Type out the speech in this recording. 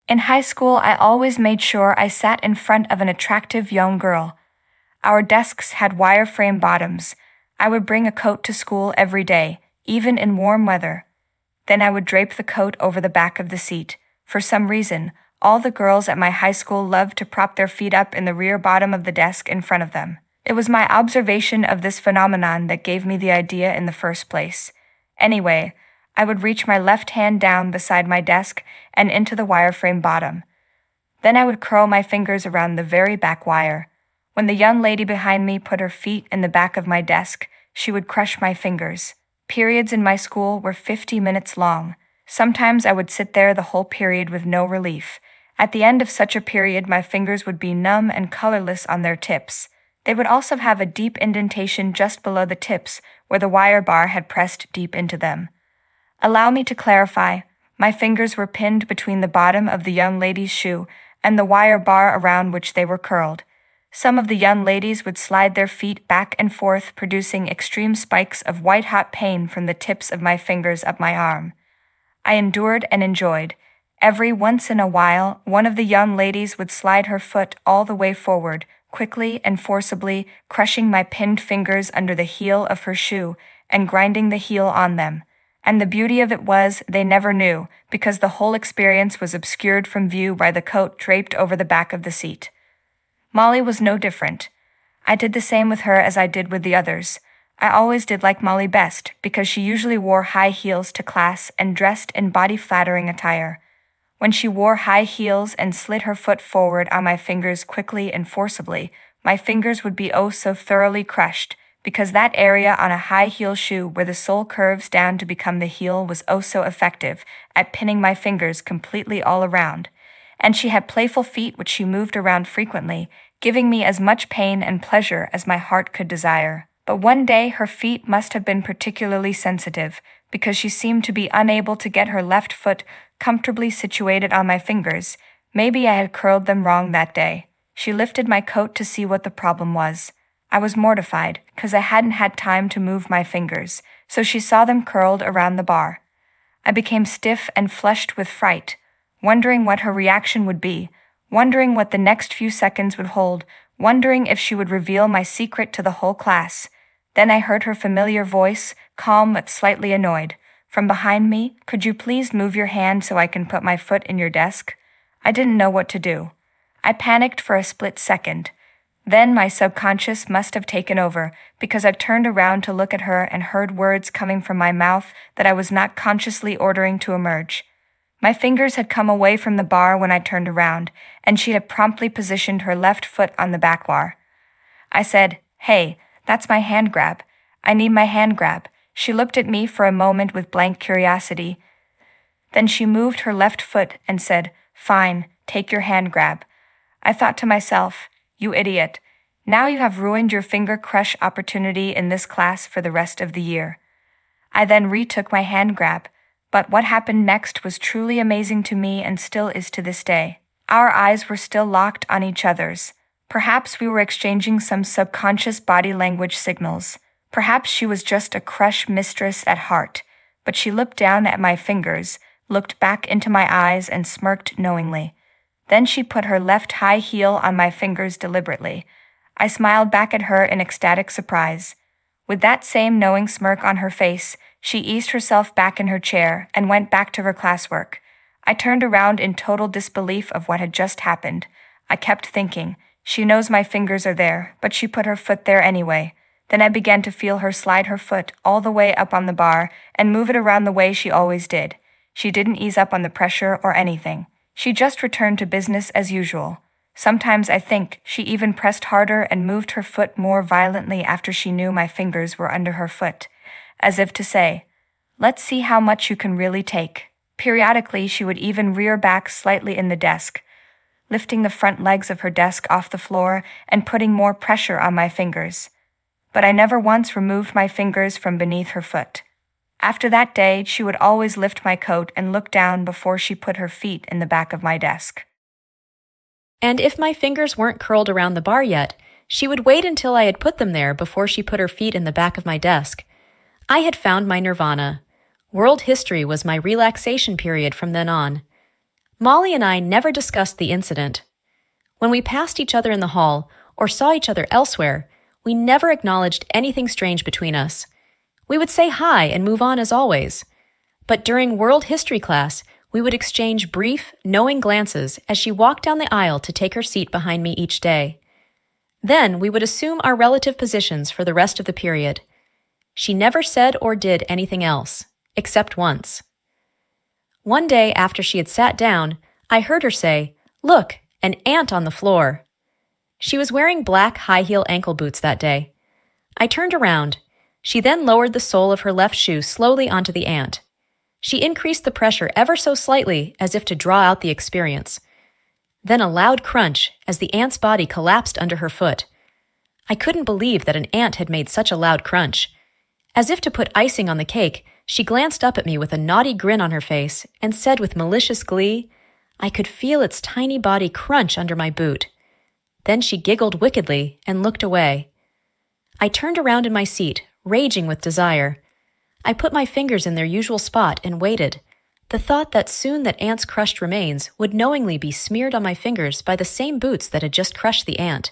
In high school, I always made sure I sat in front of an attractive young girl. Our desks had wireframe bottoms. I would bring a coat to school every day, even in warm weather. Then I would drape the coat over the back of the seat. For some reason, all the girls at my high school loved to prop their feet up in the rear bottom of the desk in front of them. It was my observation of this phenomenon that gave me the idea in the first place. Anyway, I would reach my left hand down beside my desk and into the wireframe bottom. Then I would curl my fingers around the very back wire. When the young lady behind me put her feet in the back of my desk, she would crush my fingers. Periods in my school were 50 minutes long. Sometimes I would sit there the whole period with no relief. At the end of such a period, my fingers would be numb and colorless on their tips. They would also have a deep indentation just below the tips, where the wire bar had pressed deep into them. Allow me to clarify, my fingers were pinned between the bottom of the young lady's shoe and the wire bar around which they were curled. Some of the young ladies would slide their feet back and forth, producing extreme spikes of white-hot pain from the tips of my fingers up my arm. I endured and enjoyed. Every once in a while, one of the young ladies would slide her foot all the way forward, quickly and forcibly, crushing my pinned fingers under the heel of her shoe and grinding the heel on them. And the beauty of it was they never knew, because the whole experience was obscured from view by the coat draped over the back of the seat. Molly was no different. I did the same with her as I did with the others. I always did like Molly best, because she usually wore high heels to class and dressed in body-flattering attire. When she wore high heels and slid her foot forward on my fingers quickly and forcibly, my fingers would be oh so thoroughly crushed, because that area on a high heel shoe where the sole curves down to become the heel was oh so effective at pinning my fingers completely all around. And she had playful feet which she moved around frequently, giving me as much pain and pleasure as my heart could desire. But one day her feet must have been particularly sensitive, because she seemed to be unable to get her left foot comfortably situated on my fingers. Maybe I had curled them wrong that day. She lifted my coat to see what the problem was. I was mortified, because I hadn't had time to move my fingers, so she saw them curled around the bar. I became stiff and flushed with fright, wondering what her reaction would be, wondering what the next few seconds would hold, wondering if she would reveal my secret to the whole class. Then I heard her familiar voice, calm but slightly annoyed. From behind me, "Could you please move your hand so I can put my foot in your desk?" I didn't know what to do. I panicked for a split second. Then my subconscious must have taken over, because I turned around to look at her and heard words coming from my mouth that I was not consciously ordering to emerge. My fingers had come away from the bar when I turned around, and she had promptly positioned her left foot on the back bar. I said, "Hey, that's my hand grab. I need my hand grab." She looked at me for a moment with blank curiosity. Then she moved her left foot and said, "Fine, take your hand grab." I thought to myself, "You idiot. Now you have ruined your finger crush opportunity in this class for the rest of the year." I then retook my hand grab, but what happened next was truly amazing to me and still is to this day. Our eyes were still locked on each other's. Perhaps we were exchanging some subconscious body language signals. Perhaps she was just a crush mistress at heart, but she looked down at my fingers, looked back into my eyes and smirked knowingly. Then she put her left high heel on my fingers deliberately. I smiled back at her in ecstatic surprise. With that same knowing smirk on her face, she eased herself back in her chair and went back to her classwork. I turned around in total disbelief of what had just happened. I kept thinking, she knows my fingers are there, but she put her foot there anyway. Then I began to feel her slide her foot all the way up on the bar and move it around the way she always did. She didn't ease up on the pressure or anything. She just returned to business as usual. Sometimes I think she even pressed harder and moved her foot more violently after she knew my fingers were under her foot, as if to say, "Let's see how much you can really take." Periodically, she would even rear back slightly in the desk, lifting the front legs of her desk off the floor and putting more pressure on my fingers. But I never once removed my fingers from beneath her foot. After that day, she would always lift my coat and look down before she put her feet in the back of my desk. And if my fingers weren't curled around the bar yet, she would wait until I had put them there before she put her feet in the back of my desk. I had found my nirvana. World history was my relaxation period from then on. Molly and I never discussed the incident. When we passed each other in the hall or saw each other elsewhere, we never acknowledged anything strange between us. We would say hi and move on as always. But during world history class, we would exchange brief, knowing glances as she walked down the aisle to take her seat behind me each day. Then we would assume our relative positions for the rest of the period. She never said or did anything else, except once. One day after she had sat down, I heard her say, "Look, an ant on the floor." She was wearing black high-heel ankle boots that day. I turned around. She then lowered the sole of her left shoe slowly onto the ant. She increased the pressure ever so slightly as if to draw out the experience. Then a loud crunch as the ant's body collapsed under her foot. I couldn't believe that an ant had made such a loud crunch. As if to put icing on the cake, she glanced up at me with a naughty grin on her face and said with malicious glee, "I could feel its tiny body crunch under my boot." Then she giggled wickedly and looked away. I turned around in my seat, raging with desire. I put my fingers in their usual spot and waited. The thought that soon that ant's crushed remains would knowingly be smeared on my fingers by the same boots that had just crushed the ant.